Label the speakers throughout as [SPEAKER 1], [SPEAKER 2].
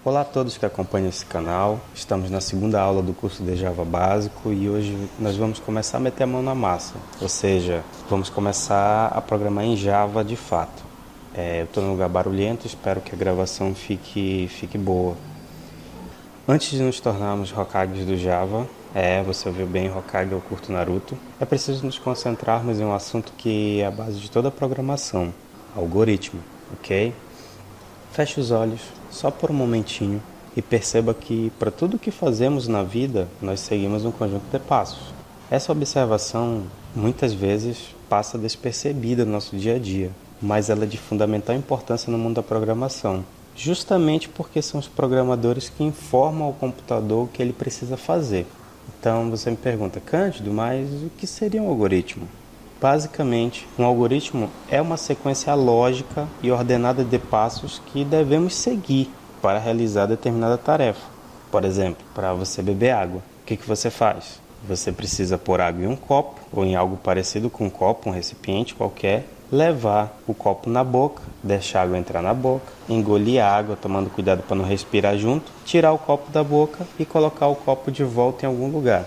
[SPEAKER 1] Olá a todos que acompanham esse canal. Estamos na segunda aula do curso de Java básico e hoje nós vamos começar a meter a mão na massa, ou seja, vamos começar a programar em Java de fato. Eu estou num lugar barulhento, espero que a gravação fique boa. Antes de nos tornarmos Hokages do Java, você ouviu bem, Hokage eu curto Naruto, é preciso nos concentrarmos em um assunto que é a base de toda a programação, algoritmo, ok? Feche os olhos, só por um momentinho, e perceba que para tudo que fazemos na vida, nós seguimos um conjunto de passos. Essa observação, muitas vezes, passa despercebida no nosso dia a dia, mas ela é de fundamental importância no mundo da programação, justamente porque são os programadores que informam ao computador o que ele precisa fazer. Então você me pergunta, Cândido, mas o que seria um algoritmo? Basicamente, um algoritmo é uma sequência lógica e ordenada de passos que devemos seguir para realizar determinada tarefa. Por exemplo, para você beber água, o que você faz? Você precisa pôr água em um copo, ou em algo parecido com um copo, um recipiente qualquer, levar o copo na boca, deixar a água entrar na boca, engolir a água, tomando cuidado para não respirar junto, tirar o copo da boca e colocar o copo de volta em algum lugar.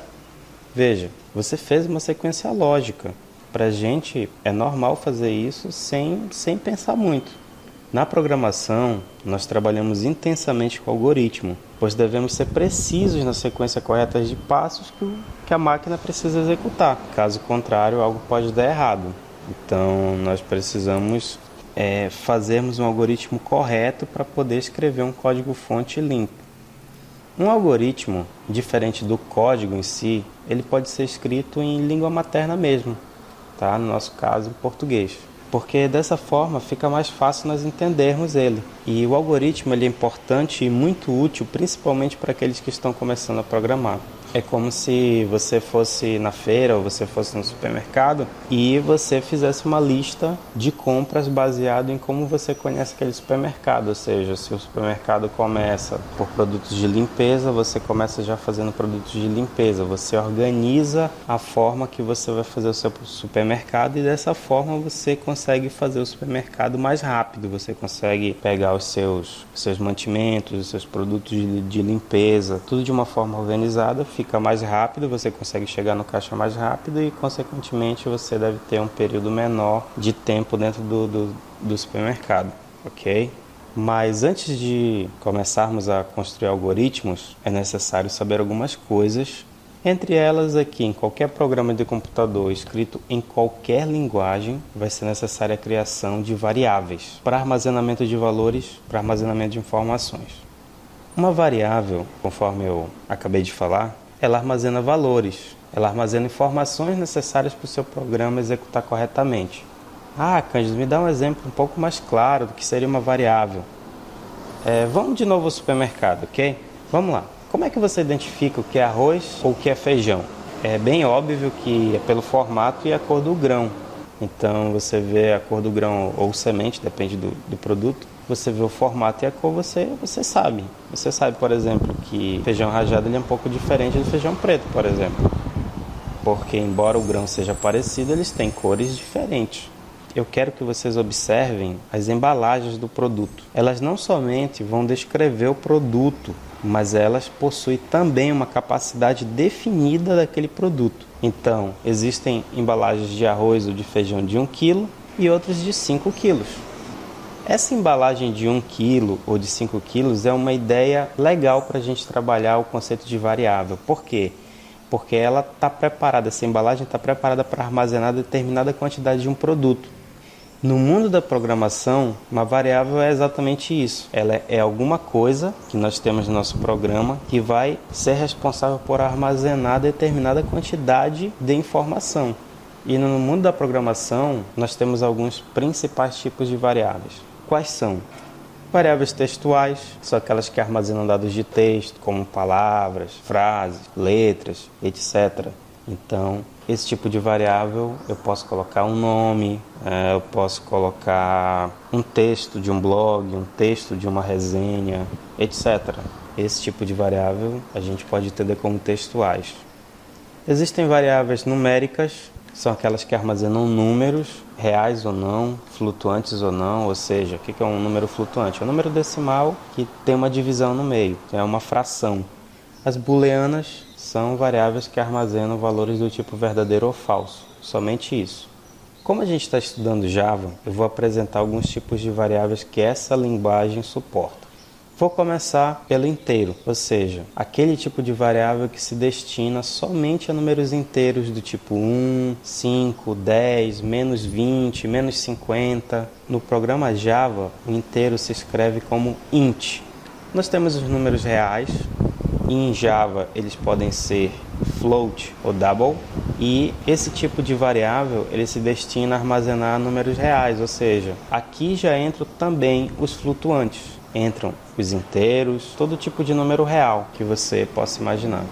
[SPEAKER 1] Veja, você fez uma sequência lógica. Para a gente é normal fazer isso sem pensar muito. Na programação, nós trabalhamos intensamente com o algoritmo, pois devemos ser precisos na sequência correta de passos que a máquina precisa executar. Caso contrário, algo pode dar errado. Então, nós precisamos fazermos um algoritmo correto para poder escrever um código-fonte limpo. Um algoritmo, diferente do código em si, ele pode ser escrito em língua materna mesmo. Tá? No nosso caso, em português. Porque dessa forma fica mais fácil nós entendermos ele. E o algoritmo ele é importante e muito útil, principalmente para aqueles que estão começando a programar. É como se você fosse na feira ou você fosse no supermercado e você fizesse uma lista de compras baseado em como você conhece aquele supermercado. Ou seja, se o supermercado começa por produtos de limpeza, você começa já fazendo produtos de limpeza. Você organiza a forma que você vai fazer o seu supermercado e dessa forma você consegue fazer o supermercado mais rápido. Você consegue pegar os seus mantimentos, os seus produtos de limpeza, tudo de uma forma organizada, fica mais rápido, você consegue chegar no caixa mais rápido e, consequentemente, você deve ter um período menor de tempo dentro do supermercado, ok? Mas antes de começarmos a construir algoritmos, é necessário saber algumas coisas. Entre elas, aqui, em qualquer programa de computador escrito em qualquer linguagem, vai ser necessária a criação de variáveis para armazenamento de valores, para armazenamento de informações. Uma variável, conforme eu acabei de falar, ela armazena valores, ela armazena informações necessárias para o seu programa executar corretamente. Cândido, me dá um exemplo um pouco mais claro do que seria uma variável. Vamos de novo ao supermercado, ok? Vamos lá. Como é que você identifica o que é arroz ou o que é feijão? É bem óbvio que é pelo formato e a cor do grão. Então você vê a cor do grão ou semente, depende do produto. Você vê o formato e a cor, você sabe. Você sabe, por exemplo, que feijão rajado ele é um pouco diferente do feijão preto, por exemplo. Porque embora o grão seja parecido, eles têm cores diferentes. Eu quero que vocês observem as embalagens do produto. Elas não somente vão descrever o produto, mas elas possuem também uma capacidade definida daquele produto. Então, existem embalagens de arroz ou de feijão de 1 kg e outras de 5 kg. Essa embalagem de 1 kg ou de 5 kg é uma ideia legal para a gente trabalhar o conceito de variável. Por quê? Porque ela está preparada, essa embalagem está preparada para armazenar determinada quantidade de um produto. No mundo da programação, uma variável é exatamente isso. Ela é alguma coisa que nós temos no nosso programa que vai ser responsável por armazenar determinada quantidade de informação. E no mundo da programação, nós temos alguns principais tipos de variáveis. Quais são? Variáveis textuais, que são aquelas que armazenam dados de texto, como palavras, frases, letras, etc. Então, esse tipo de variável, eu posso colocar um nome, eu posso colocar um texto de um blog, um texto de uma resenha, etc. Esse tipo de variável a gente pode entender como textuais. Existem variáveis numéricas, são aquelas que armazenam números, reais ou não, flutuantes ou não, ou seja, o que é um número flutuante? É um número decimal que tem uma divisão no meio, é uma fração. As booleanas são variáveis que armazenam valores do tipo verdadeiro ou falso, somente isso. Como a gente está estudando Java, eu vou apresentar alguns tipos de variáveis que essa linguagem suporta. Vou começar pelo inteiro, ou seja, aquele tipo de variável que se destina somente a números inteiros do tipo 1, 5, 10, menos 20, menos 50. No programa Java, o inteiro se escreve como int. Nós temos os números reais, e em Java eles podem ser float ou double, e esse tipo de variável ele se destina a armazenar números reais, ou seja, aqui já entram também os flutuantes, entram os inteiros, todo tipo de número real que você possa imaginar.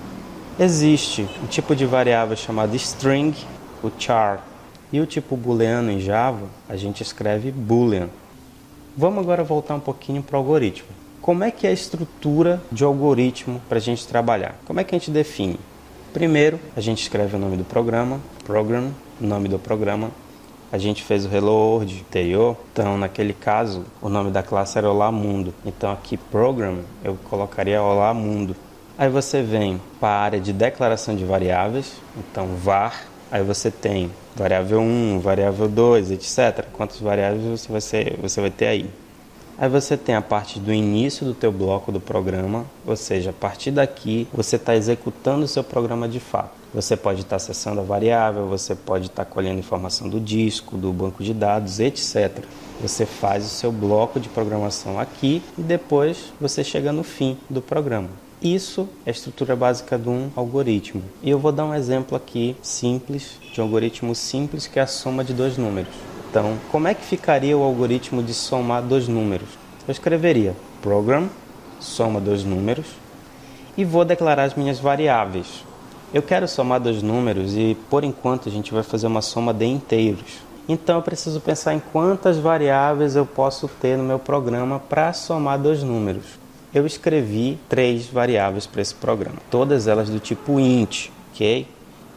[SPEAKER 1] Existe um tipo de variável chamado string, o char, e o tipo booleano em Java a gente escreve boolean. Vamos agora voltar um pouquinho para o algoritmo. Como é que é a estrutura de algoritmo para a gente trabalhar? Como é que a gente define? Primeiro, a gente escreve o nome do programa, program, nome do programa. A gente fez o Hello World anterior, então naquele caso o nome da classe era Olá Mundo. Então aqui program eu colocaria Olá Mundo. Aí você vem para a área de declaração de variáveis, então var, aí você tem variável 1, variável 2, etc. Quantas variáveis você vai ter aí? Aí você tem a parte do início do teu bloco do programa, ou seja, a partir daqui você está executando o seu programa de fato. Você pode estar acessando a variável, você pode estar colhendo informação do disco, do banco de dados, etc. Você faz o seu bloco de programação aqui e depois você chega no fim do programa. Isso é a estrutura básica de um algoritmo. E eu vou dar um exemplo aqui simples, de um algoritmo simples que é a soma de dois números. Então, como é que ficaria o algoritmo de somar dois números? Eu escreveria program, soma dois números, e vou declarar as minhas variáveis. Eu quero somar dois números e, por enquanto, a gente vai fazer uma soma de inteiros. Então, eu preciso pensar em quantas variáveis eu posso ter no meu programa para somar dois números. Eu escrevi 3 variáveis para esse programa, todas elas do tipo int, ok?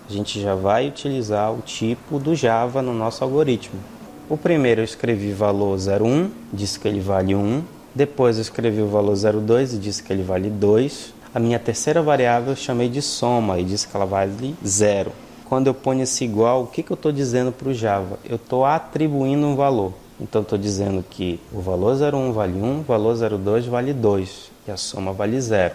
[SPEAKER 1] A gente já vai utilizar o tipo do Java no nosso algoritmo. O primeiro eu escrevi valor 01, disse que ele vale 1. Depois eu escrevi o valor 02 e disse que ele vale 2. A minha terceira variável eu chamei de soma e disse que ela vale 0. Quando eu ponho esse igual, o que eu estou dizendo para o Java? Eu estou atribuindo um valor. Então estou dizendo que o valor 01 vale 1, o valor 02 vale 2 e a soma vale 0.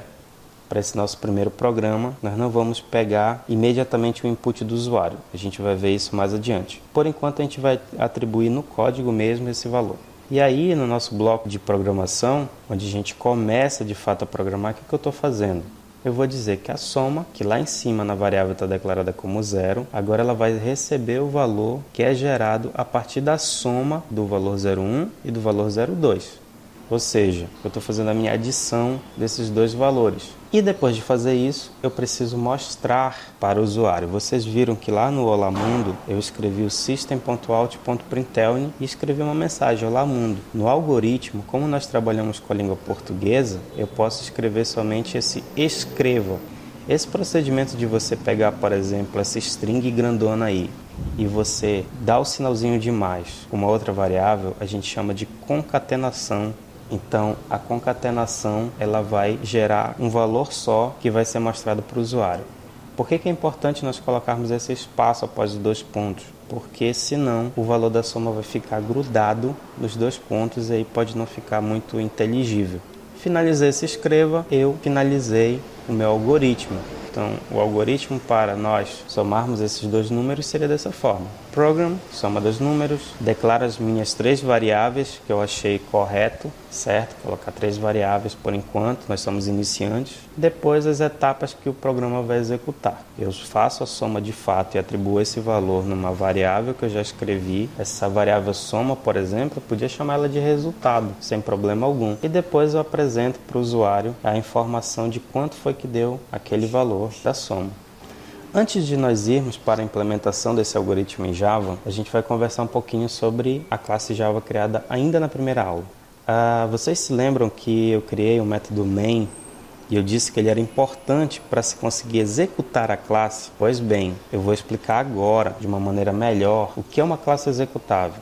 [SPEAKER 1] Para esse nosso primeiro programa, nós não vamos pegar imediatamente o input do usuário. A gente vai ver isso mais adiante. Por enquanto, a gente vai atribuir no código mesmo esse valor. E aí, no nosso bloco de programação, onde a gente começa de fato a programar, o que eu estou fazendo? Eu vou dizer que a soma, que lá em cima na variável está declarada como 0, agora ela vai receber o valor que é gerado a partir da soma do valor 01 e do valor 02. Ou seja, eu estou fazendo a minha adição desses dois valores. E depois de fazer isso, eu preciso mostrar para o usuário. Vocês viram que lá no Olá Mundo, eu escrevi o system.out.println e escrevi uma mensagem, Olá Mundo. No algoritmo, como nós trabalhamos com a língua portuguesa, eu posso escrever somente esse escreva. Esse procedimento de você pegar, por exemplo, essa string grandona aí, e você dá o sinalzinho de mais com uma outra variável, a gente chama de concatenação. Então, a concatenação ela vai gerar um valor só que vai ser mostrado para o usuário. Por que é importante nós colocarmos esse espaço após os dois pontos? Porque senão o valor da soma vai ficar grudado nos dois pontos e aí pode não ficar muito inteligível. Finalizei esse escreva, eu finalizei o meu algoritmo. Então, o algoritmo para nós somarmos esses dois números seria dessa forma. Program, soma dos números, declara as minhas 3 variáveis que eu achei correto, certo? Colocar 3 variáveis por enquanto, nós somos iniciantes. Depois as etapas que o programa vai executar. Eu faço a soma de fato e atribuo esse valor numa variável que eu já escrevi. Essa variável soma, por exemplo, eu podia chamar ela de resultado, sem problema algum. E depois eu apresento para o usuário a informação de quanto foi que deu aquele valor da soma. Antes de nós irmos para a implementação desse algoritmo em Java, a gente vai conversar um pouquinho sobre a classe Java criada ainda na primeira aula. Vocês se lembram que eu criei o método main E eu disse que ele era importante para se conseguir executar a classe. Pois bem, eu vou explicar agora, de uma maneira melhor, o que é uma classe executável.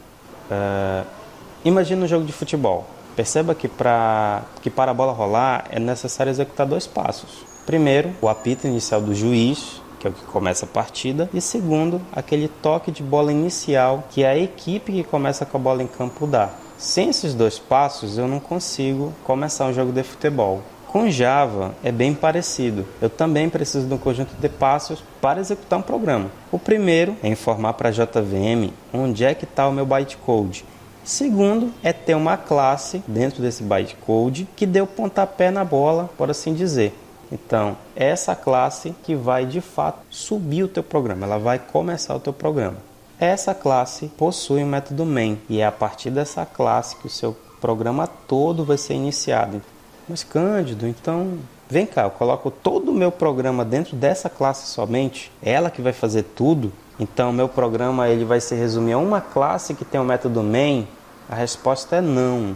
[SPEAKER 1] Imagina um jogo de futebol. Perceba que para a bola rolar é necessário executar 2 passos. Primeiro, o apito inicial do juiz, que é o que começa a partida. E segundo, aquele toque de bola inicial que a equipe que começa com a bola em campo dá. Sem esses 2 passos, eu não consigo começar um jogo de futebol. Com Java é bem parecido. Eu também preciso de um conjunto de passos para executar um programa. O primeiro é informar para a JVM onde é que está o meu bytecode. Segundo é ter uma classe dentro desse bytecode que dê o pontapé na bola, por assim dizer. Então, é essa classe que vai de fato subir o teu programa, ela vai começar o teu programa. Essa classe possui o método main e é a partir dessa classe que o seu programa todo vai ser iniciado. Mas Cândido, então, vem cá, eu coloco todo o meu programa dentro dessa classe somente? É ela que vai fazer tudo? Então, meu programa ele vai se resumir a uma classe que tem o método main? A resposta é não.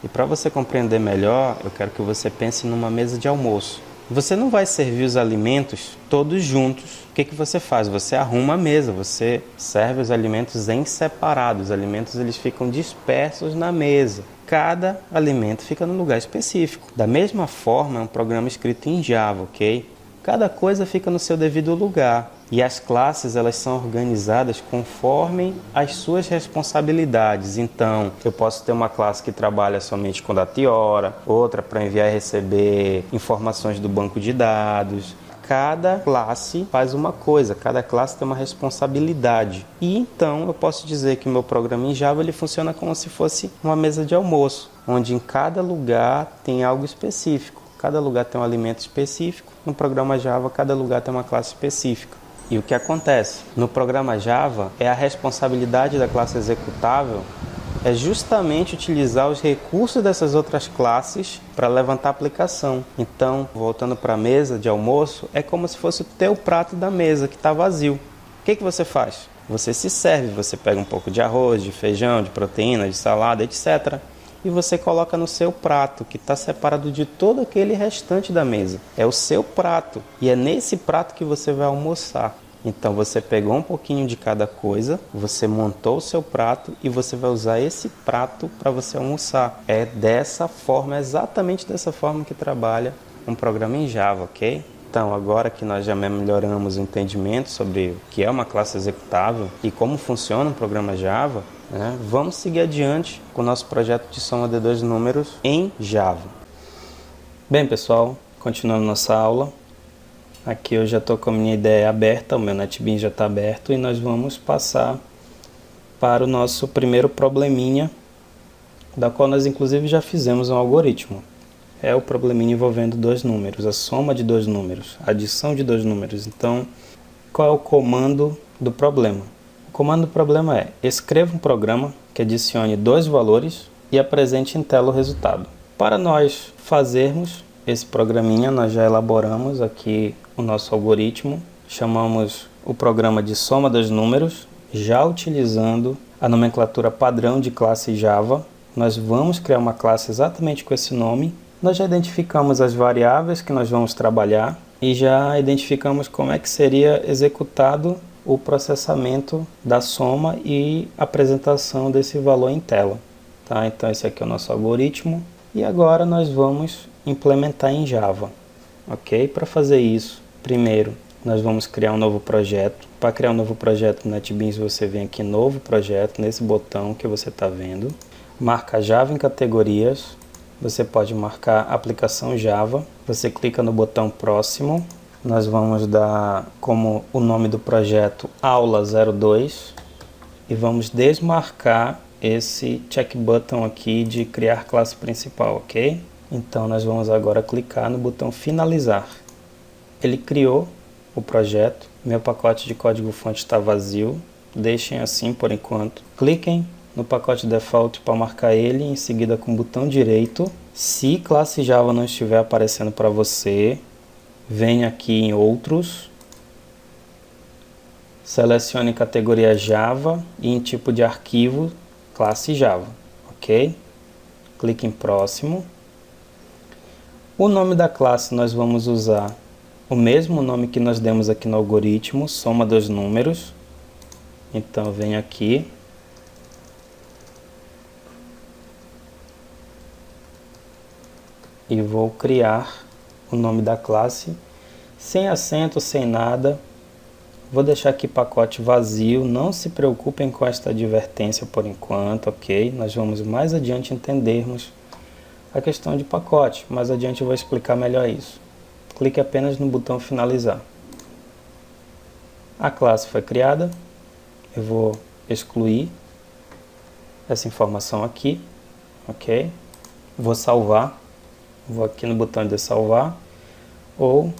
[SPEAKER 1] E para você compreender melhor, eu quero que você pense numa mesa de almoço. Você não vai servir os alimentos todos juntos. O que você faz? Você arruma a mesa, você serve os alimentos em separado. Os alimentos eles ficam dispersos na mesa. Cada alimento fica num lugar específico. Da mesma forma, é um programa escrito em Java, ok? Cada coisa fica no seu devido lugar. E as classes elas são organizadas conforme as suas responsabilidades. Então, eu posso ter uma classe que trabalha somente com data e hora, outra para enviar e receber informações do banco de dados. Cada classe faz uma coisa, cada classe tem uma responsabilidade. E então eu posso dizer que o meu programa em Java ele funciona como se fosse uma mesa de almoço, onde em cada lugar tem algo específico. Cada lugar tem um alimento específico. No programa Java, cada lugar tem uma classe específica. E o que acontece? No programa Java, é a responsabilidade da classe executável é justamente utilizar os recursos dessas outras classes para levantar a aplicação. Então, voltando para a mesa de almoço, é como se fosse o teu prato da mesa que está vazio. O que você faz? Você se serve, você pega um pouco de arroz, de feijão, de proteína, de salada, etc. E você coloca no seu prato, que está separado de todo aquele restante da mesa. É o seu prato. E é nesse prato que você vai almoçar. Então você pegou um pouquinho de cada coisa, você montou o seu prato e você vai usar esse prato para você almoçar. É dessa forma, exatamente dessa forma que trabalha um programa em Java, ok? Então, agora que nós já melhoramos o entendimento sobre o que é uma classe executável e como funciona um programa Java, vamos seguir adiante com o nosso projeto de soma de 2 números em Java. Bem, pessoal, continuando nossa aula. Aqui eu já estou com a minha ideia aberta, o meu NetBeans já está aberto e nós vamos passar para o nosso primeiro probleminha, da qual nós inclusive já fizemos um algoritmo. É o probleminha envolvendo 2 números, a soma de 2 números, a adição de 2 números. Então, qual é o comando do problema? O comando do problema é: escreva um programa que adicione 2 valores e apresente em tela o resultado. Para nós fazermos esse programinha, nós já elaboramos aqui o nosso algoritmo, chamamos o programa de soma dos números, já utilizando a nomenclatura padrão de classe Java. Nós vamos criar uma classe exatamente com esse nome. Nós já identificamos as variáveis que nós vamos trabalhar e já identificamos como é que seria executado o processamento da soma e apresentação desse valor em tela. Tá? Então esse aqui é o nosso algoritmo e agora nós vamos implementar em Java. Ok? Para fazer isso, primeiro nós vamos criar um novo projeto. Para criar um novo projeto no NetBeans você vem aqui em novo projeto, nesse botão que você está vendo. Marca Java em categorias. Você pode marcar aplicação Java. Você clica no botão próximo. Nós vamos dar como o nome do projeto aula 02 e vamos desmarcar esse check button aqui de criar classe principal, ok? Então nós vamos agora clicar no botão finalizar. Ele criou o projeto. Meu pacote de código fonte está vazio. Deixem assim por enquanto. Cliquem no pacote default para marcar ele, em seguida com o botão direito. Se classe Java não estiver aparecendo para você, venha aqui em outros, selecione categoria Java e em tipo de arquivo, classe Java, ok? Clique em próximo. O nome da classe nós vamos usar o mesmo nome que nós demos aqui no algoritmo, soma dos números. Então eu venho aqui, e vou criar o nome da classe, sem acento, sem nada. Vou deixar aqui pacote vazio, não se preocupem com esta advertência por enquanto, ok? Nós vamos mais adiante entendermos a questão de pacote, mais adiante eu vou explicar melhor isso. Clique apenas no botão finalizar. A classe foi criada, eu vou excluir essa informação aqui, ok? Vou salvar, vou aqui no botão de salvar, ou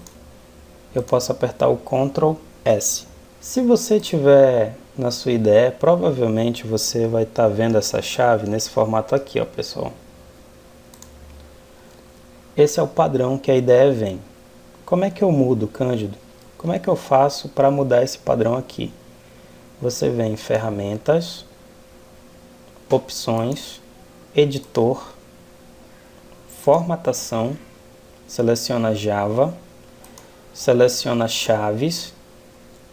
[SPEAKER 1] eu posso apertar o Ctrl S. Se você tiver na sua IDE, provavelmente você vai estar vendo essa chave nesse formato aqui, ó, pessoal. Esse é o padrão que a IDE vem. Como é que eu mudo, Cândido? Como é que eu faço para mudar esse padrão aqui? Você vem em Ferramentas, Opções, Editor, Formatação, seleciona Java, seleciona Chaves,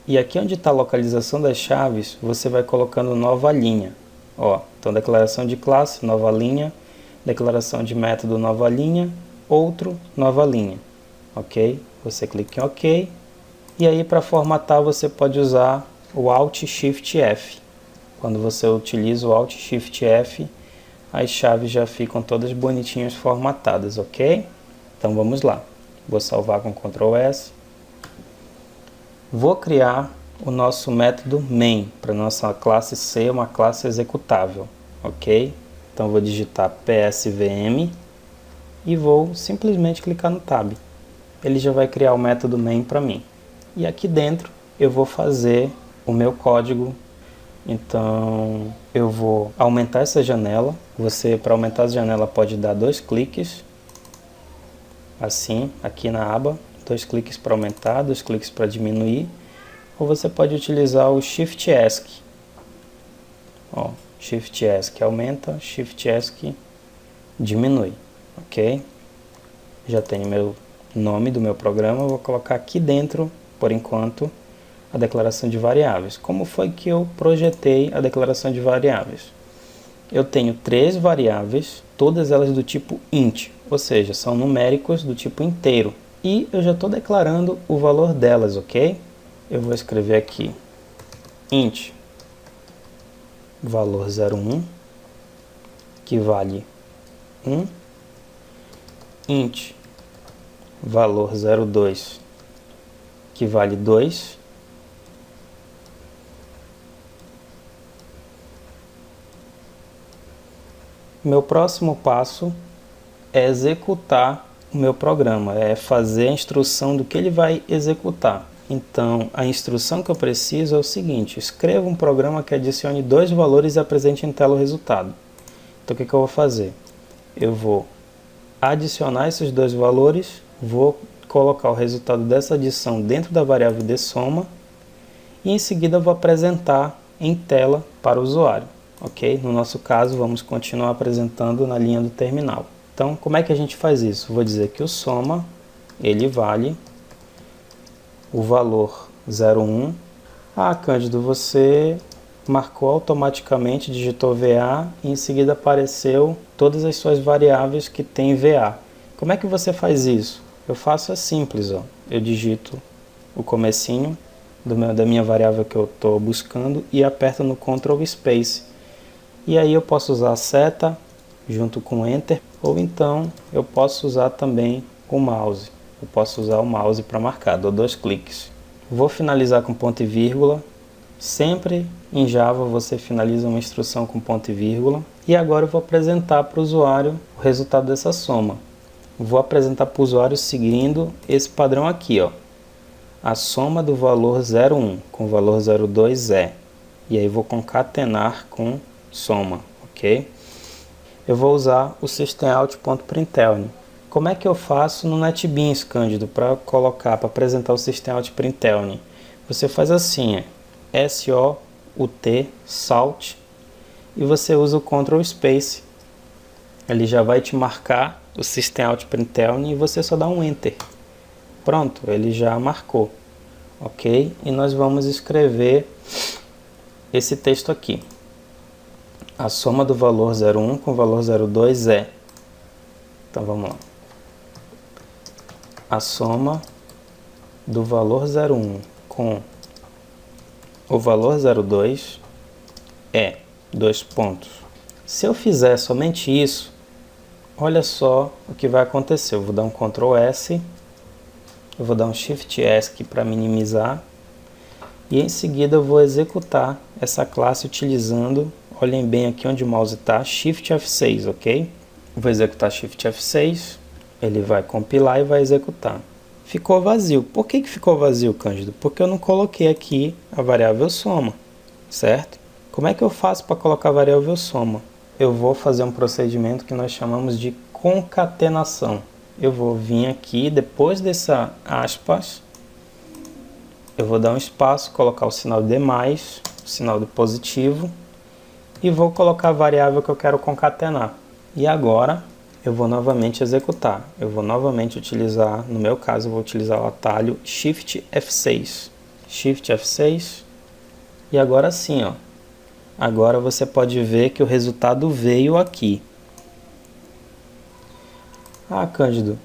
[SPEAKER 1] e aqui onde está a localização das chaves, você vai colocando nova linha. Ó, então declaração de classe, nova linha, declaração de método, nova linha, outro, nova linha. Ok? Você clica em OK. E aí para formatar você pode usar o Alt Shift F. Quando você utiliza o Alt Shift F, as chaves já ficam todas bonitinhas formatadas, ok? Então vamos lá. Vou salvar com Ctrl S. Vou criar o nosso método main, para nossa classe ser uma classe executável, ok? Então vou digitar psvm e vou simplesmente clicar no Tab. Ele já vai criar o método main para mim. E aqui dentro eu vou fazer o meu código. Então eu vou aumentar essa janela. Você, para aumentar a janela, pode dar 2 cliques, assim, aqui na aba, 2 cliques para aumentar, 2 cliques para diminuir, ou você pode utilizar o Shift ESC. Ó, Shift ESC aumenta, Shift ESC diminui, ok? Já tenho meu nome do meu programa, vou colocar aqui dentro, por enquanto, a declaração de variáveis. Como foi que eu projetei a declaração de variáveis? Eu tenho 3 variáveis, todas elas do tipo int, ou seja, são numéricos do tipo inteiro. E eu já estou declarando o valor delas, ok? Eu vou escrever aqui int valor 01, que vale 1, int valor 02, que vale 2, meu próximo passo é executar o meu programa, é fazer a instrução do que ele vai executar. Então, a instrução que eu preciso é o seguinte: escreva um programa que adicione 2 valores e apresente em tela o resultado. Então, o que eu vou fazer? Eu vou adicionar esses 2 valores, vou colocar o resultado dessa adição dentro da variável de soma e em seguida vou apresentar em tela para o usuário. Ok? No nosso caso, vamos continuar apresentando na linha do terminal. Então, como é que a gente faz isso? Vou dizer que o soma, ele vale o valor 01. Ah, Cândido, você marcou automaticamente, digitou VA e em seguida apareceu todas as suas variáveis que tem VA. Como é que você faz isso? Eu faço é simples, ó. Eu digito o comecinho da minha variável que eu estou buscando e aperto no Ctrl Space. E aí eu posso usar a seta junto com Enter, ou então eu posso usar também o mouse. Eu posso usar o mouse para marcar, dou 2 cliques. Vou finalizar com ponto e vírgula. Sempre em Java você finaliza uma instrução com ponto e vírgula. E agora eu vou apresentar para o usuário o resultado dessa soma. Vou apresentar para o usuário seguindo esse padrão aqui, ó. A soma do valor 01 com o valor 02 é. E aí vou concatenar com soma, ok? Eu vou usar o systemout.println. Como é que eu faço no NetBeans, Cândido, para apresentar o systemout.println? Você faz assim, SOUT, salt, e você usa o Ctrl Space. Ele já vai te marcar o systemout.println e você só dá um enter. Pronto, ele já marcou, ok? E nós vamos escrever esse texto aqui. A soma do valor 01 com o valor 02 é... Então vamos lá. A soma do valor 01 com o valor 02 é 2 pontos. Se eu fizer somente isso, olha só o que vai acontecer. Eu vou dar um Ctrl S, eu vou dar um Shift ESC para minimizar e em seguida eu vou executar essa classe utilizando, olhem bem aqui onde o mouse está, Shift F6, ok? Vou executar Shift F6, ele vai compilar e vai executar. Ficou vazio. Por que ficou vazio, Cândido? Porque eu não coloquei aqui a variável soma, certo? Como é que eu faço para colocar a variável soma? Eu vou fazer um procedimento que nós chamamos de concatenação. Eu vou vir aqui, depois dessa aspas, eu vou dar um espaço, colocar o sinal de mais, o sinal de positivo, e vou colocar a variável que eu quero concatenar. E agora eu vou novamente executar. Eu vou novamente utilizar, no meu caso, eu vou utilizar o atalho Shift F6. Shift F6. E agora sim, ó. Agora você pode ver que o resultado veio aqui. Ah, Cândido,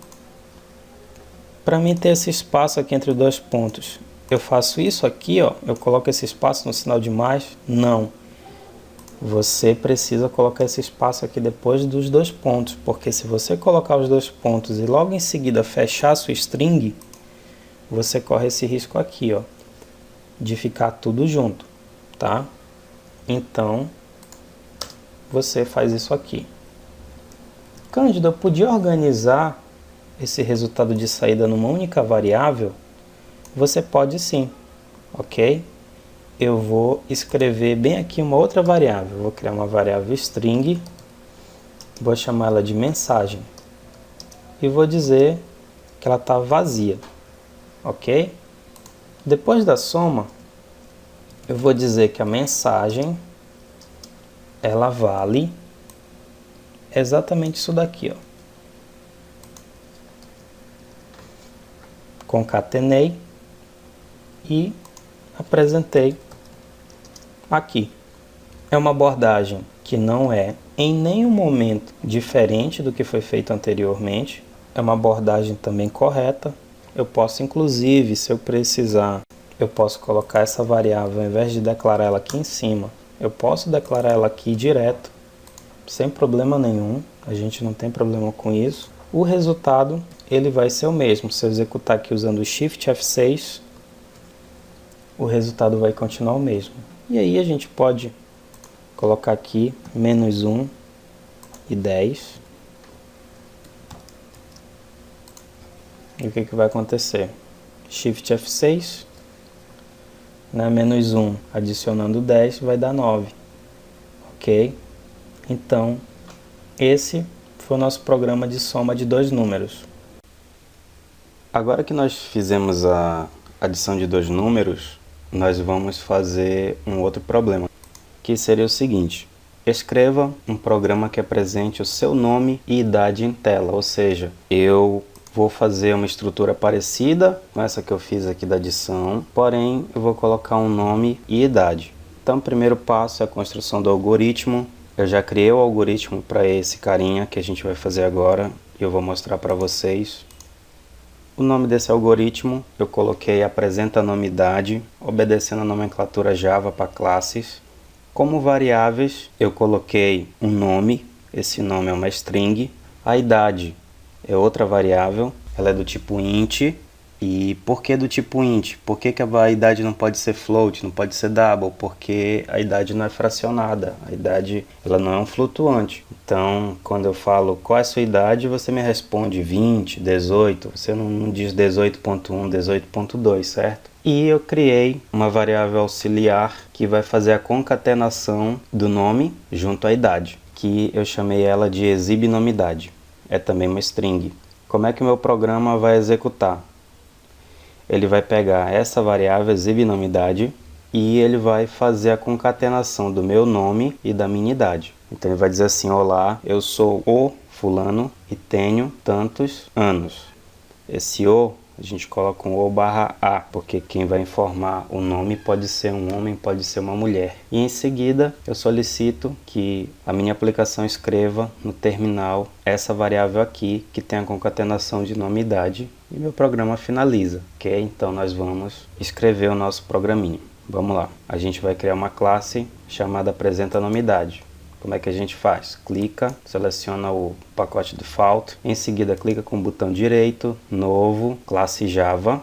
[SPEAKER 1] para mim ter esse espaço aqui entre os dois pontos, eu faço isso aqui, ó, eu coloco esse espaço no sinal de mais? Não. Você precisa colocar esse espaço aqui depois dos dois pontos, porque se você colocar os dois pontos e logo em seguida fechar a sua string, você corre esse risco aqui, ó, de ficar tudo junto, tá? Então, você faz isso aqui. Cândido, eu podia organizar esse resultado de saída numa única variável? Você pode sim, ok? Eu vou escrever bem aqui uma outra variável. Vou criar uma variável string, vou chamar ela de mensagem e vou dizer que ela está vazia, ok? Depois da soma, eu vou dizer que a mensagem ela vale exatamente isso daqui, ó. Concatenei e apresentei aqui. É uma abordagem que não é em nenhum momento diferente do que foi feito anteriormente. É uma abordagem também correta. Eu posso, inclusive, se eu precisar, eu posso colocar essa variável, ao invés de declarar ela aqui em cima, eu posso declarar ela aqui direto, sem problema nenhum. A gente não tem problema com isso. O resultado, ele vai ser o mesmo. Se eu executar aqui usando o Shift F6, o resultado vai continuar o mesmo. E aí a gente pode colocar aqui -1 e 10. E o que vai acontecer? Shift F6, né, -1 adicionando 10 vai dar 9. Ok? Então, esse foi o nosso programa de soma de dois números. Agora que nós fizemos a adição de dois números, nós vamos fazer um outro problema, que seria o seguinte: escreva um programa que apresente o seu nome e idade em tela, ou seja, eu vou fazer uma estrutura parecida com essa que eu fiz aqui da adição, porém eu vou colocar um nome e idade. Então o primeiro passo é a construção do algoritmo. Eu já criei o algoritmo para esse carinha que a gente vai fazer agora e eu vou mostrar para vocês. O nome desse algoritmo eu coloquei apresenta nome idade, obedecendo a nomenclatura Java para classes. Como variáveis eu coloquei um nome, esse nome é uma string. A idade é outra variável, ela é do tipo int. E por que do tipo int? Por que a idade não pode ser float, não pode ser double? Porque a idade não é fracionada, a idade ela não é um flutuante. Então, quando eu falo qual é a sua idade, você me responde 20, 18, você não diz 18.1, 18.2, certo? E eu criei uma variável auxiliar que vai fazer a concatenação do nome junto à idade, que eu chamei ela de exibNomeIdade. É também uma string. Como é que o meu programa vai executar? Ele vai pegar essa variável exibNomeIdade e ele vai fazer a concatenação do meu nome e da minha idade. Então ele vai dizer assim: olá, eu sou o fulano e tenho tantos anos. Esse o, a gente coloca um o barra a, porque quem vai informar o nome pode ser um homem, pode ser uma mulher. E em seguida eu solicito que a minha aplicação escreva no terminal essa variável aqui, que tem a concatenação de nome e idade, e meu programa finaliza, ok? Então nós vamos escrever o nosso programinha. Vamos lá, a gente vai criar uma classe chamada apresenta nome e idade. Como é que a gente faz? Clica, seleciona o pacote default, em seguida clica com o botão direito, novo, classe Java,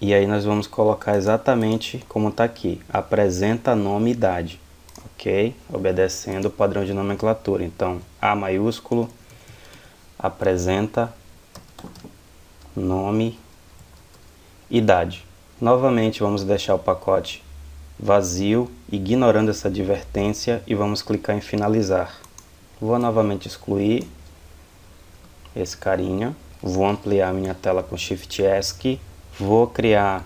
[SPEAKER 1] e aí nós vamos colocar exatamente como está aqui, apresenta nome e idade, ok? Obedecendo o padrão de nomenclatura, então A maiúsculo, apresenta nome, idade. Novamente vamos deixar o pacote vazio, ignorando essa advertência, e vamos clicar em finalizar. Vou novamente excluir esse carinha, vou ampliar minha tela com Shift ESC, vou criar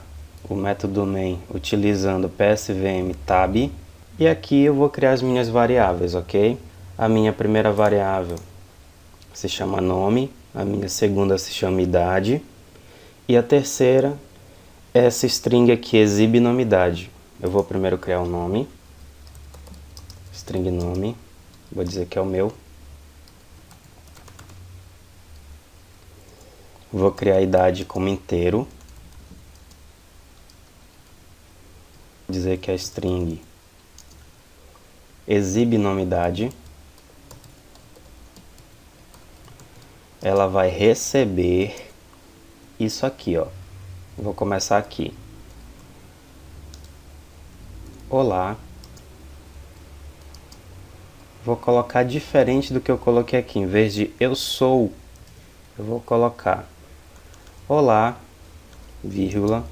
[SPEAKER 1] o método main utilizando psvm tab, e aqui eu vou criar as minhas variáveis, ok? A minha primeira variável se chama nome, a minha segunda se chama idade, e a terceira, essa string aqui, exibe nome e idade. Eu vou primeiro criar o nome, string nome, vou dizer que é o meu. Vou criar a idade como inteiro, dizer que é string exibe nome e idade. Ela vai receber isso aqui, ó. Vou começar aqui. Olá. Vou colocar diferente do que eu coloquei aqui. Em vez de eu sou, eu vou colocar olá, vírgula.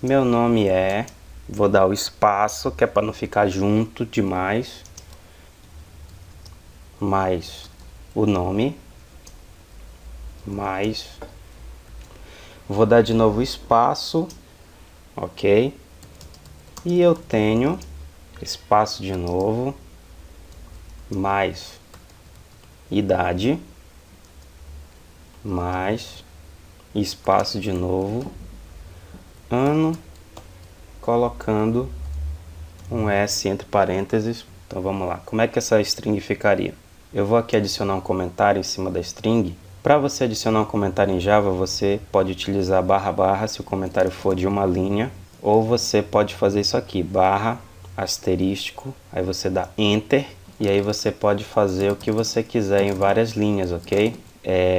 [SPEAKER 1] Meu nome é. Vou dar o espaço, que é para não ficar junto demais. Mais o nome. Mais. Vou dar de novo espaço. Ok. E eu tenho espaço de novo, mais idade, mais espaço de novo, ano, colocando um S entre parênteses. Então vamos lá, como é que essa string ficaria? Eu vou aqui adicionar um comentário em cima da string. Para você adicionar um comentário em Java, você pode utilizar barra barra se o comentário for de uma linha. Ou você pode fazer isso aqui, barra, asterístico, aí você dá Enter, e aí você pode fazer o que você quiser em várias linhas, ok?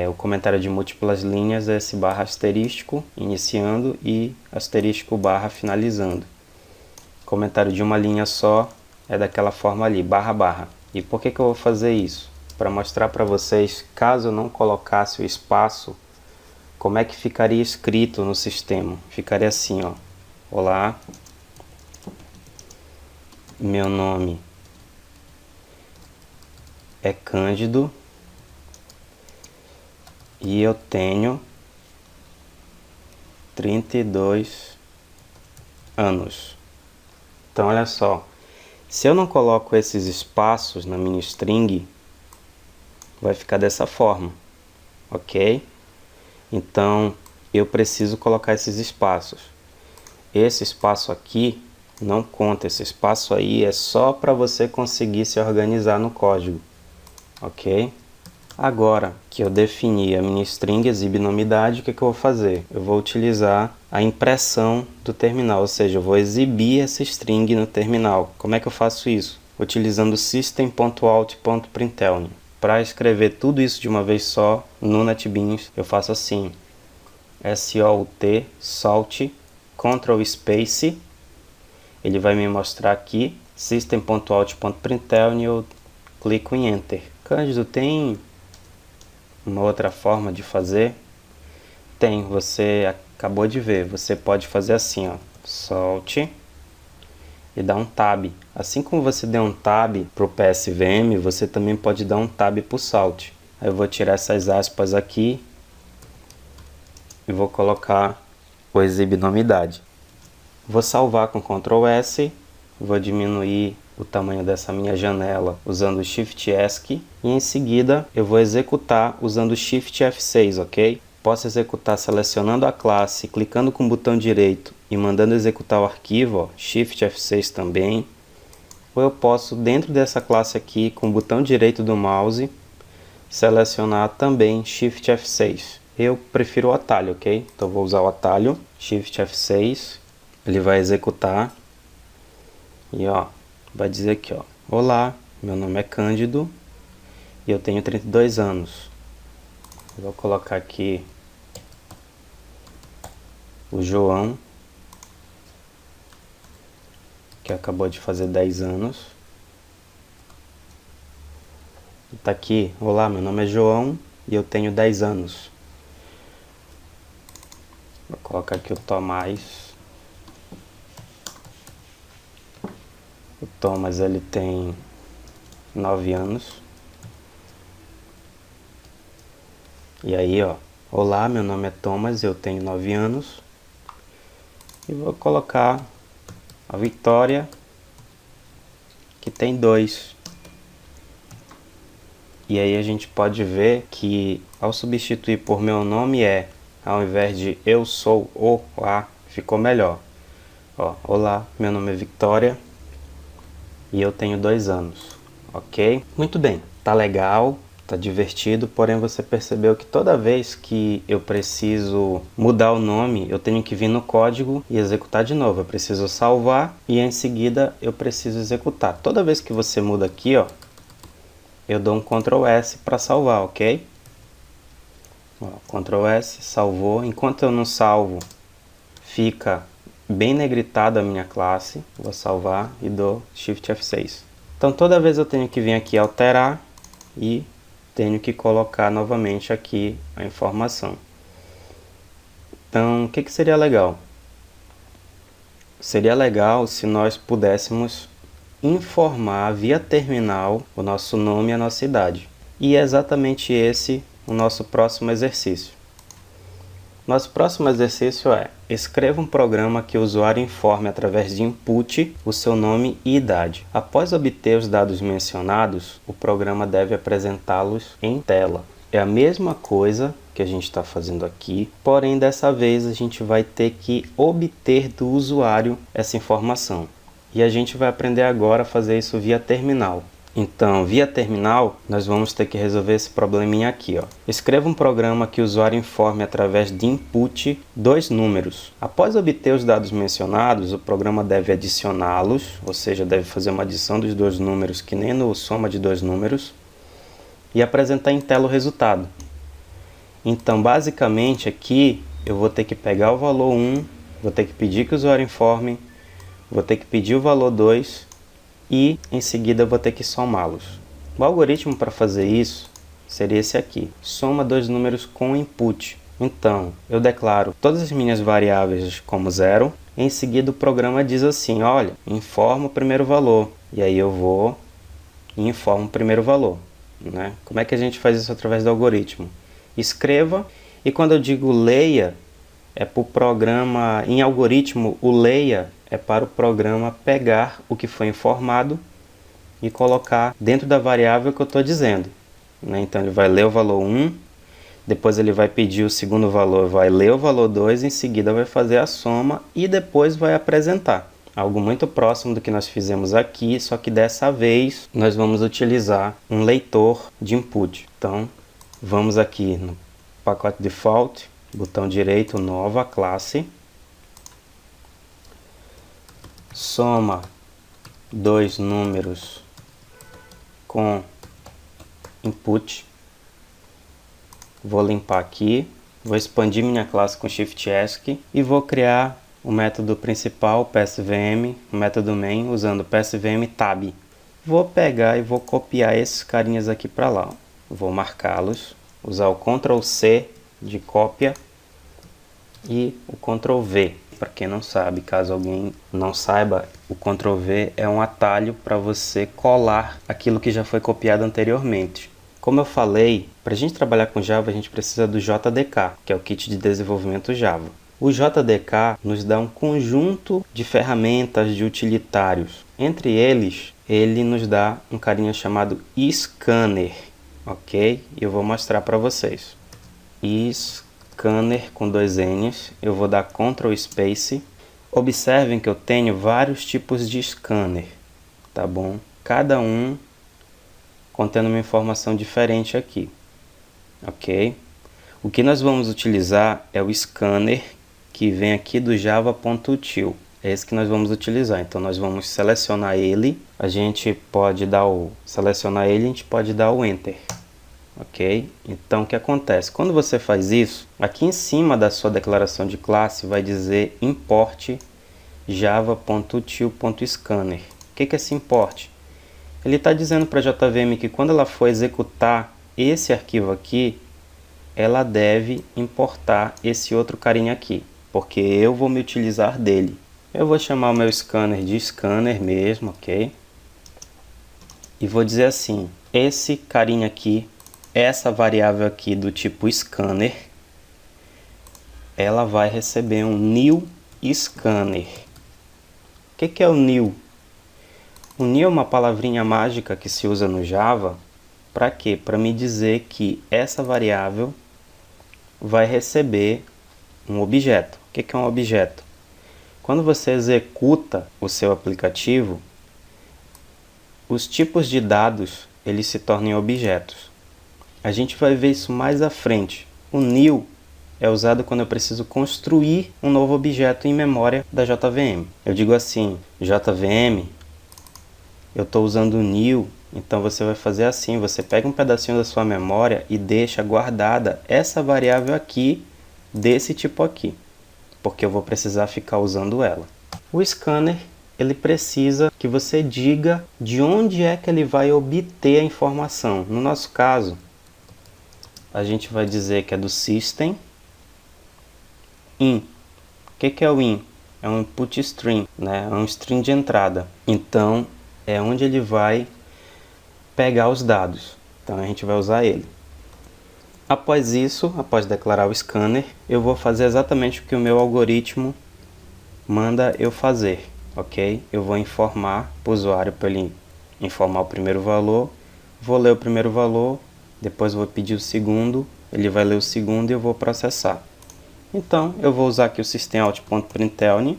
[SPEAKER 1] O comentário de múltiplas linhas é esse barra asterístico, iniciando, e asterístico barra finalizando. Comentário de uma linha só é daquela forma ali, barra barra. E por que eu vou fazer isso? Para mostrar para vocês, caso eu não colocasse o espaço, como é que ficaria escrito no sistema. Ficaria assim, ó. Olá, meu nome é Cândido e eu tenho 32 anos. Então olha só, se eu não coloco esses espaços na minha string, vai ficar dessa forma, ok? Então eu preciso colocar esses espaços. Esse espaço aqui não conta, esse espaço aí é só para você conseguir se organizar no código, ok? Agora que eu defini a minha string exibe nome e idade, o que eu vou fazer? Eu vou utilizar a impressão do terminal, ou seja, eu vou exibir essa string no terminal. Como é que eu faço isso? Utilizando system.out.println. Para escrever tudo isso de uma vez só no NetBeans, eu faço assim, SOUT, salt, Ctrl Space, ele vai me mostrar aqui, system.out.println, eu clico em Enter. Cândido, tem uma outra forma de fazer? Tem, você acabou de ver, você pode fazer assim, ó, Salt, e dar um Tab. Assim como você deu um Tab para o PSVM, você também pode dar um Tab para o Salt. Aí eu vou tirar essas aspas aqui, e vou colocar o exibe nome e idade. Vou salvar com Ctrl S, vou diminuir o tamanho dessa minha janela usando o Shift ESC e em seguida eu vou executar usando o Shift F6, ok? Posso executar selecionando a classe, clicando com o botão direito e mandando executar o arquivo, ó, Shift F6 também. Ou eu posso, dentro dessa classe aqui, com o botão direito do mouse, selecionar também Shift F6. Eu prefiro o atalho, ok? Então vou usar o atalho, Shift F6, ele vai executar e ó, vai dizer aqui, ó, olá, meu nome é Cândido e eu tenho 32 anos. Eu vou colocar aqui o João, que acabou de fazer 10 anos. Tá aqui, olá, meu nome é João e eu tenho 10 anos. Vou colocar aqui o Tomás. O Thomas, ele tem 9 anos. E aí, ó, olá, meu nome é Thomas, eu tenho 9 anos. E vou colocar a Vitória, que tem 2. E aí a gente pode ver que ao substituir por meu nome ao invés de eu sou o a, ficou melhor. Ó, olá, meu nome é Vitória e eu tenho 2 anos, ok? Muito bem, tá legal, tá divertido, porém você percebeu que toda vez que eu preciso mudar o nome, eu tenho que vir no código e executar de novo. Eu preciso salvar e em seguida eu preciso executar. Toda vez que você muda aqui, ó, eu dou um Ctrl S para salvar, ok? Ó, Ctrl S, salvou. Enquanto eu não salvo, fica bem negritado a minha classe. Vou salvar e dou Shift F6. Então toda vez eu tenho que vir aqui alterar e tenho que colocar novamente aqui a informação. Então o que seria legal? Seria legal se nós pudéssemos informar via terminal o nosso nome e a nossa idade. E é exatamente esse o nosso próximo exercício. Nosso próximo exercício é: escreva um programa que o usuário informe através de input o seu nome e idade. Após obter os dados mencionados, o programa deve apresentá-los em tela. É a mesma coisa que a gente está fazendo aqui, porém dessa vez a gente vai ter que obter do usuário essa informação. E a gente vai aprender agora a fazer isso via terminal. Então, via terminal, nós vamos ter que resolver esse probleminha aqui, ó. Escreva um programa que o usuário informe através de input 2 números. Após obter os dados mencionados, o programa deve adicioná-los, ou seja, deve fazer uma adição dos 2 números que nem no soma de 2 números, e apresentar em tela o resultado. Então, basicamente, aqui eu vou ter que pegar o valor 1, vou ter que pedir que o usuário informe, vou ter que pedir o valor 2 e em seguida eu vou ter que somá-los. O algoritmo para fazer isso seria esse aqui: soma 2 números com input. Então, eu declaro todas as minhas variáveis como 0. Em seguida o programa diz assim: olha, informa o primeiro valor. E aí eu vou e informo o primeiro valor, né? Como é que a gente faz isso através do algoritmo? Escreva, e quando eu digo leia, é para o programa, em algoritmo, o leia é para o programa pegar o que foi informado e colocar dentro da variável que eu estou dizendo, né? Então ele vai ler o valor 1, depois ele vai pedir o segundo valor, vai ler o valor 2, em seguida vai fazer a soma e depois vai apresentar. Algo muito próximo do que nós fizemos aqui, só que dessa vez nós vamos utilizar um leitor de input. Então vamos aqui no pacote default, botão direito, nova classe, soma 2 números com input. Vou limpar aqui, vou expandir minha classe com Shift ESC e vou criar o método principal, PSVM, o método main, usando PSVM tab. Vou pegar e vou copiar esses carinhas aqui para lá. Vou marcá-los, usar o Ctrl C de cópia e o Ctrl V. Para quem não sabe, caso alguém não saiba, o Ctrl V é um atalho para você colar aquilo que já foi copiado anteriormente. Como eu falei, para a gente trabalhar com Java, a gente precisa do JDK, que é o Kit de Desenvolvimento Java. O JDK nos dá um conjunto de ferramentas, de utilitários. Entre eles, ele nos dá um carinha chamado scanner, ok? Eu vou mostrar para vocês. Scanner com 2 N's, eu vou dar Ctrl Space. Observem que eu tenho vários tipos de scanner, tá bom? Cada um contendo uma informação diferente aqui, ok? O que nós vamos utilizar é o scanner que vem aqui do java.util. É esse que nós vamos utilizar. Então nós vamos selecionar ele. A gente pode dar selecionar ele, a gente pode dar o Enter. Ok? Então o que acontece? Quando você faz isso, aqui em cima da sua declaração de classe vai dizer import java.util.scanner. O que é esse import? Ele está dizendo para a JVM que quando ela for executar esse arquivo aqui, ela deve importar esse outro carinha aqui, porque eu vou me utilizar dele. Eu vou chamar o meu scanner de scanner mesmo, ok? E vou dizer assim, esse carinha aqui, essa variável aqui do tipo scanner, ela vai receber um new scanner. O que é o new? O new é uma palavrinha mágica que se usa no Java. Para quê? Para me dizer que essa variável vai receber um objeto. O que é um objeto? Quando você executa o seu aplicativo, os tipos de dados eles se tornam objetos. A gente vai ver isso mais à frente. O new é usado quando eu preciso construir um novo objeto em memória da JVM. Eu digo assim, JVM, eu estou usando o new, então você vai fazer assim, você pega um pedacinho da sua memória e deixa guardada essa variável aqui, desse tipo aqui, porque eu vou precisar ficar usando ela. O scanner, ele precisa que você diga de onde é que ele vai obter a informação. No nosso caso, a gente vai dizer que é do system in. O que é o in? É um input string, né? É um string de entrada. Então, é onde ele vai pegar os dados. Então, a gente vai usar ele. Após isso, após declarar o scanner, eu vou fazer exatamente o que o meu algoritmo manda eu fazer, ok? Eu vou informar para o usuário para ele informar o primeiro valor, vou ler o primeiro valor, depois vou pedir o segundo, ele vai ler o segundo e eu vou processar. Então, eu vou usar aqui o systemout.println,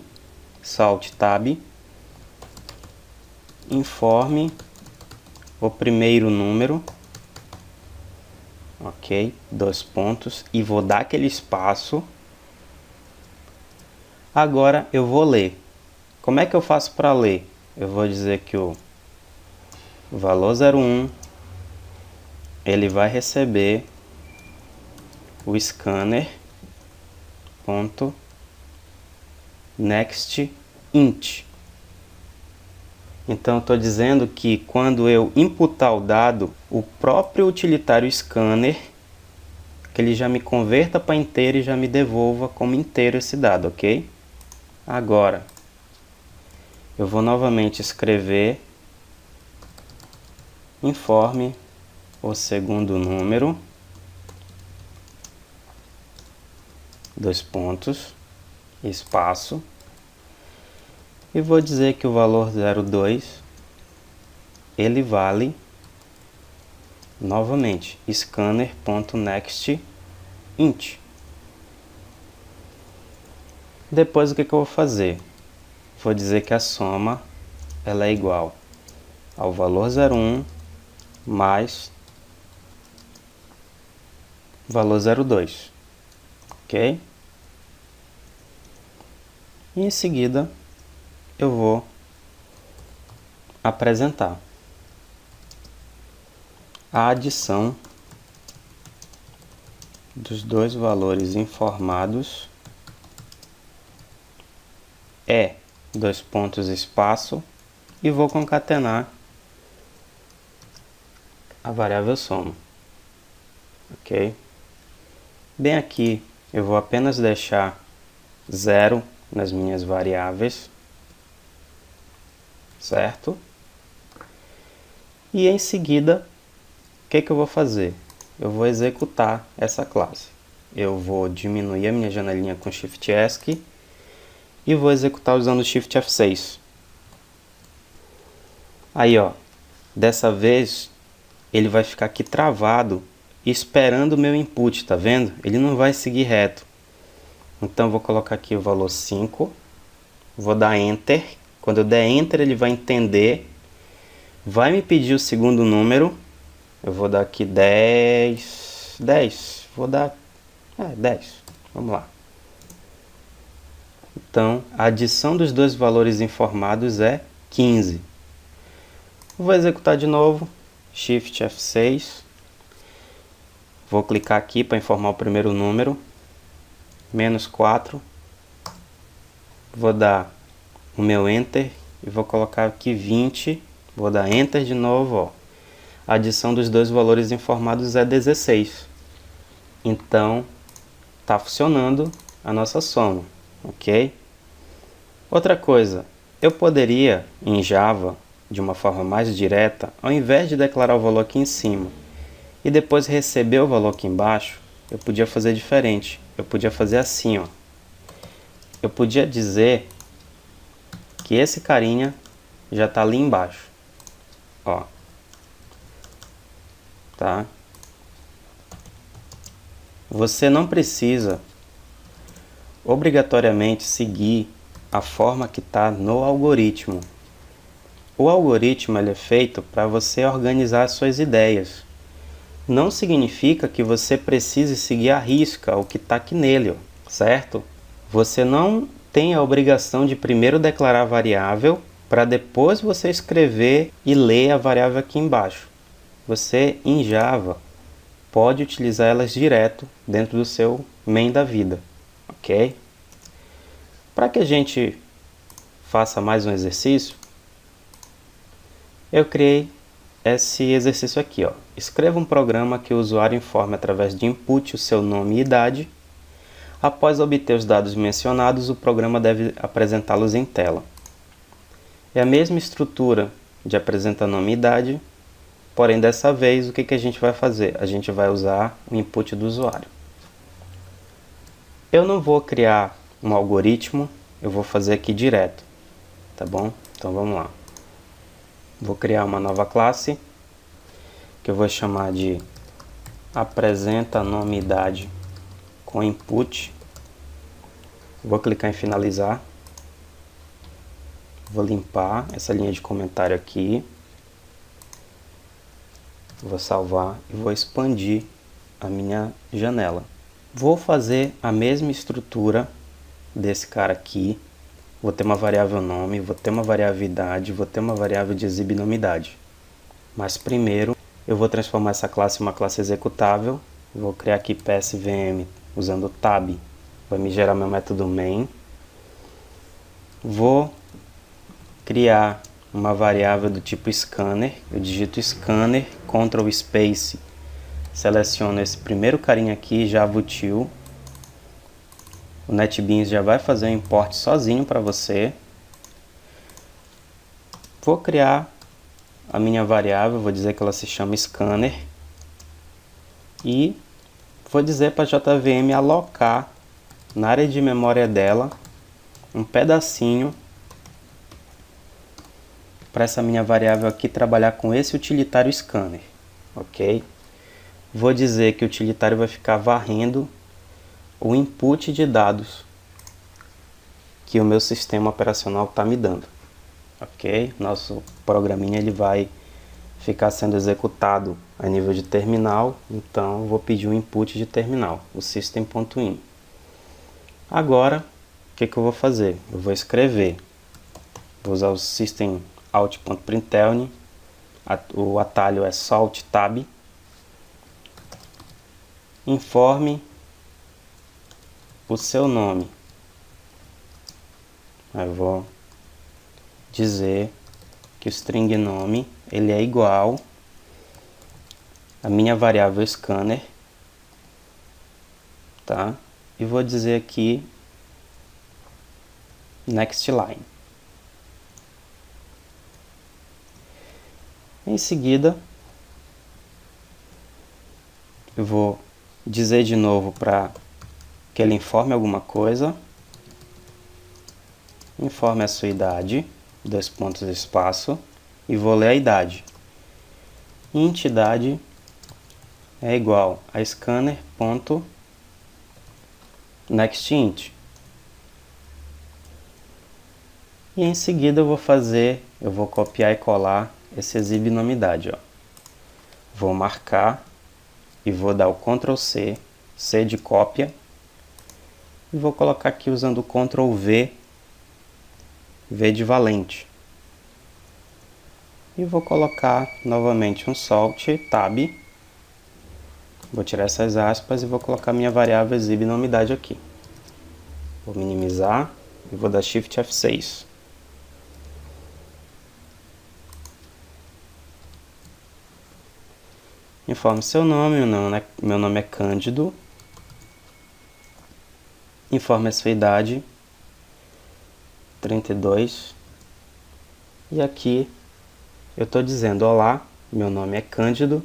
[SPEAKER 1] salt tab, informe o primeiro número, ok, 2 pontos, e vou dar aquele espaço. Agora eu vou ler. Como é que eu faço para ler? Eu vou dizer que o valor 01, ele vai receber o scanner ponto next int. Então, eu estou dizendo que quando eu imputar o dado, o próprio utilitário scanner, que ele já me converta para inteiro e já me devolva como inteiro esse dado, ok? Agora, eu vou novamente escrever informe o segundo número, 2 pontos, espaço, e vou dizer que o valor 02, ele vale, novamente, scanner.nextInt. Depois o que eu vou fazer? Vou dizer que a soma ela é igual ao valor 01 mais valor 02, ok? E em seguida eu vou apresentar a adição dos dois valores informados é 2 pontos espaço e vou concatenar a variável soma, ok? Bem aqui eu vou apenas deixar 0 nas minhas variáveis, certo? E em seguida, o que eu vou fazer? Eu vou executar essa classe. Eu vou diminuir a minha janelinha com Shift ESC e vou executar usando Shift F6. Aí, ó, dessa vez ele vai ficar aqui travado, esperando o meu input, tá vendo? Ele não vai seguir reto. Então, vou colocar aqui o valor 5, vou dar Enter. Quando eu der Enter, ele vai entender, vai me pedir o segundo número. Eu vou dar aqui 10, vou dar 10, vamos lá. Então, a adição dos dois valores informados é 15. Vou executar de novo, Shift F6. Vou clicar aqui para informar o primeiro número, menos 4. Vou dar o meu Enter e vou colocar aqui 20. Vou dar Enter de novo, ó. A adição dos dois valores informados é 16. Então, está funcionando a nossa soma, ok? Outra coisa, eu poderia, em Java, de uma forma mais direta, ao invés de declarar o valor aqui em cima e depois receber o valor aqui embaixo, eu podia fazer diferente. Eu podia fazer assim, ó. Eu podia dizer que esse carinha já está ali embaixo, ó. Tá? Você não precisa obrigatoriamente seguir a forma que está no algoritmo. O algoritmo ele é feito para você organizar as suas ideias. Não significa que você precise seguir à risca o que está aqui nele, certo? Você não tem a obrigação de primeiro declarar a variável para depois você escrever e ler a variável aqui embaixo. Você, em Java, pode utilizar elas direto dentro do seu main da vida, ok? Para que a gente faça mais um exercício, eu criei esse exercício aqui, ó. Escreva um programa que o usuário informe através de input o seu nome e idade. Após obter os dados mencionados, o programa deve apresentá-los em tela. É a mesma estrutura de apresentar nome e idade, porém dessa vez o que a gente vai fazer? A gente vai usar o input do usuário. Eu não vou criar um algoritmo, eu vou fazer aqui direto, tá bom? Então vamos lá. Vou criar uma nova classe, que eu vou chamar de apresenta nome e idade com input. Vou clicar em finalizar. Vou limpar essa linha de comentário aqui. Vou salvar e vou expandir a minha janela. Vou fazer a mesma estrutura desse cara aqui. Vou ter uma variável nome, vou ter uma variável idade, vou ter uma variável de exibinamidade. Mas primeiro eu vou transformar essa classe em uma classe executável. Vou criar aqui PSVM usando o tab. Vai me gerar meu método main. Vou criar uma variável do tipo scanner. Eu digito scanner, Ctrl Space, seleciono esse primeiro carinha aqui, JavaUtil. O NetBeans já vai fazer o import sozinho para você. Vou criar a minha variável, vou dizer que ela se chama scanner. E vou dizer para a JVM alocar na área de memória dela um pedacinho para essa minha variável aqui trabalhar com esse utilitário scanner, ok? Vou dizer que o utilitário vai ficar varrendo o input de dados que o meu sistema operacional está me dando, ok? Nosso programinha ele vai ficar sendo executado a nível de terminal, então vou pedir um input de terminal, o system.in. Agora, o que eu vou fazer? Eu vou escrever, vou usar o system out.println, o atalho é Alt Tab, informe o seu nome. Eu vou dizer que o string nome ele é igual à minha variável scanner, tá? E vou dizer aqui next line. Em seguida, eu vou dizer de novo para que ele informe alguma coisa. Informe a sua idade, 2 pontos de espaço, e vou ler a idade. Int idade é igual a scanner.nextInt. E em seguida eu vou copiar e colar esse exibe nome idade, ó. Vou marcar e vou dar o Ctrl C, C de cópia, e vou colocar aqui usando o Ctrl V, V de valente. E vou colocar novamente um Salt, Tab. Vou tirar essas aspas e vou colocar minha variável exibe nome idade aqui. Vou minimizar e vou dar Shift F6. Informe seu nome, meu nome é Cândido. Informe a sua idade, 32. E aqui eu estou dizendo: olá, meu nome é Cândido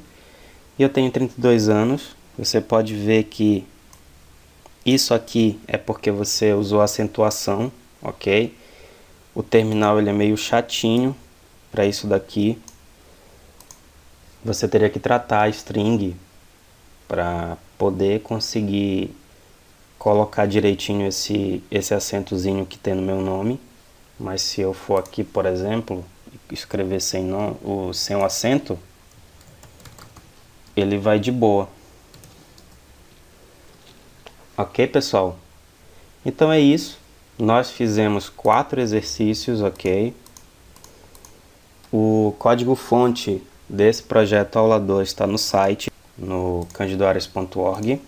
[SPEAKER 1] e eu tenho 32 anos. Você pode ver que isso aqui é porque você usou acentuação, ok? O terminal ele é meio chatinho para isso daqui. Você teria que tratar a string para poder conseguir colocar direitinho esse acentozinho que tem no meu nome. Mas se eu for aqui, por exemplo, escrever sem o acento, ele vai de boa. Ok, pessoal? Então é isso. Nós fizemos 4 exercícios, ok? O código-fonte desse projeto aula 2 está no site, no candidoarias.org.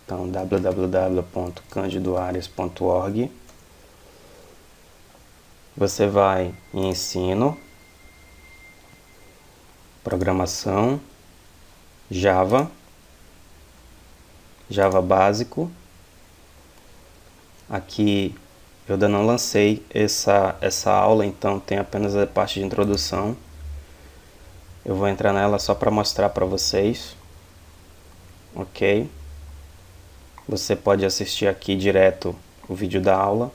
[SPEAKER 1] Então, www.candidoarias.org. Você vai em ensino, programação, Java básico. Aqui eu ainda não lancei essa aula, então tem apenas a parte de introdução. Eu vou entrar nela só para mostrar para vocês. Ok? Você pode assistir aqui direto o vídeo da aula.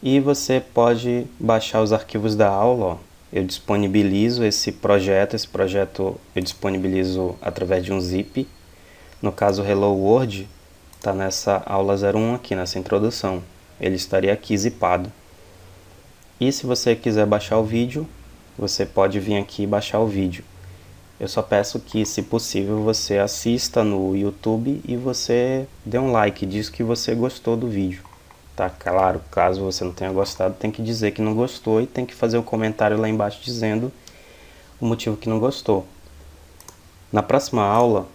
[SPEAKER 1] E você pode baixar os arquivos da aula, ó. Eu disponibilizo esse projeto eu disponibilizo através de um zip. No caso Hello World, está nessa aula 01 aqui, nessa introdução. Ele estaria aqui zipado. E se você quiser baixar o vídeo, você pode vir aqui e baixar o vídeo. Eu só peço que, se possível, você assista no YouTube e você dê um like, diz que você gostou do vídeo. Tá claro, caso você não tenha gostado, tem que dizer que não gostou e tem que fazer um comentário lá embaixo dizendo o motivo que não gostou. Na próxima aula,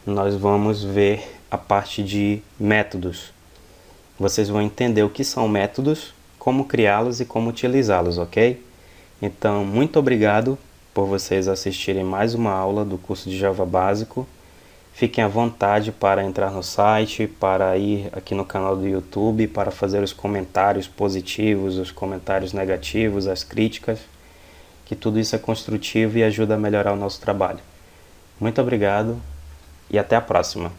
[SPEAKER 1] nós vamos ver a parte de métodos. Vocês vão entender o que são métodos, como criá-los e como utilizá-los, ok? Então, muito obrigado por vocês assistirem mais uma aula do curso de Java Básico. Fiquem à vontade para entrar no site, para ir aqui no canal do YouTube, para fazer os comentários positivos, os comentários negativos, as críticas, que tudo isso é construtivo e ajuda a melhorar o nosso trabalho. Muito obrigado e até a próxima.